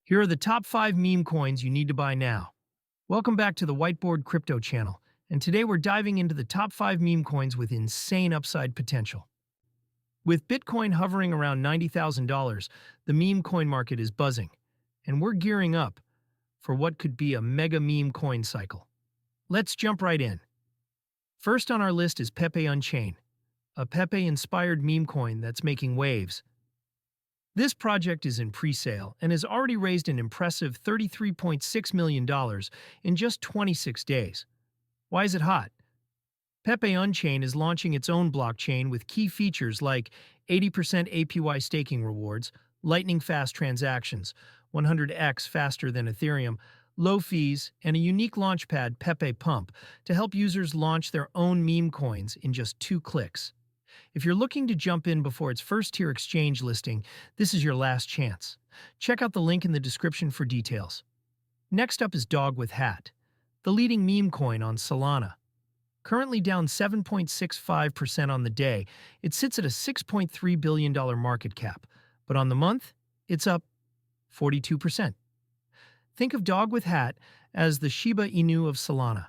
Here are the top 5 meme coins you need to buy now. Welcome back to the Whiteboard Crypto channel, and today we're diving into the top 5 meme coins with insane upside potential. With Bitcoin hovering around $90,000, the meme coin market is buzzing, and we're gearing up for what could be a mega meme coin cycle. Let's jump right in. First on our list is Pepe Unchained, a Pepe-inspired meme coin that's making waves. This project is in pre-sale and has already raised an impressive $33.6 million in just 26 days. Why is it hot? Pepe Unchained is launching its own blockchain with key features like 80% APY staking rewards, lightning-fast transactions, 100x faster than Ethereum, low fees, and a unique launchpad, Pepe Pump, to help users launch their own meme coins in just 2 clicks. If you're looking to jump in before its first-tier exchange listing, this is your last chance. Check out the link in the description for details. Next up is Dog with Hat, the leading meme coin on Solana. Currently down 7.65% on the day, it sits at a $6.3 billion market cap, but on the month, it's up 42%. Think of Dog with Hat as the Shiba Inu of Solana.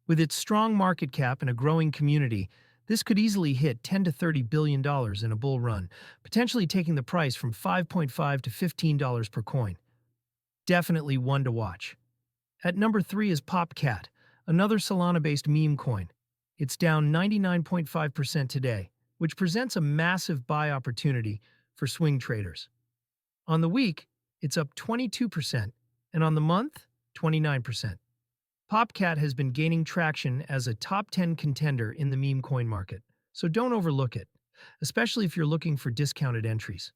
With its strong market cap and a growing community, this could easily hit $10 to $30 billion in a bull run, potentially taking the price from $5.5 to $15 per coin. Definitely one to watch. At number 3 is Popcat, another Solana-based meme coin. It's down 99.5% today, which presents a massive buy opportunity for swing traders. On the week, it's up 22%, and on the month, 29%. Popcat has been gaining traction as a top 10 contender in the meme coin market, so don't overlook it, especially if you're looking for discounted entries.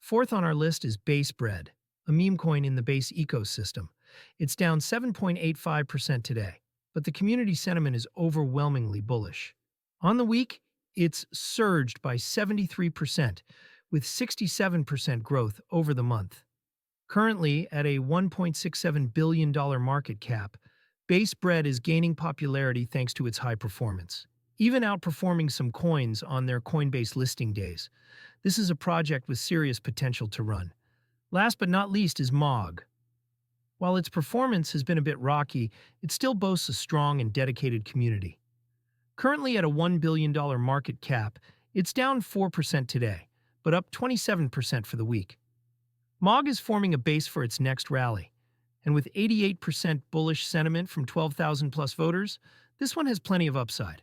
Fourth on our list is Bread, a meme coin in the Base ecosystem. It's down 7.85% today, but the community sentiment is overwhelmingly bullish. On the week, it's surged by 73%, with 67% growth over the month. Currently at a $1.67 billion market cap, Bread is gaining popularity thanks to its high performance, even outperforming some coins on their Coinbase listing days. This is a project with serious potential to run. Last but not least is MOG. While its performance has been a bit rocky, it still boasts a strong and dedicated community. Currently at a $1 billion market cap, it's down 4% today, but up 27% for the week. MOG is forming a base for its next rally, and with 88% bullish sentiment from 12,000 plus voters, this one has plenty of upside.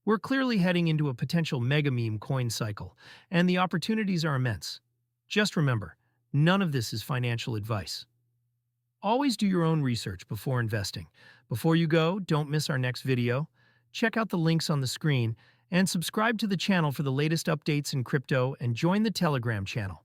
We're clearly heading into a potential mega meme coin cycle, and the opportunities are immense. Just remember, none of this is financial advice. Always do your own research before investing. Before you go, don't miss our next video. Check out the links on the screen and subscribe to the channel for the latest updates in crypto and join the Telegram channel.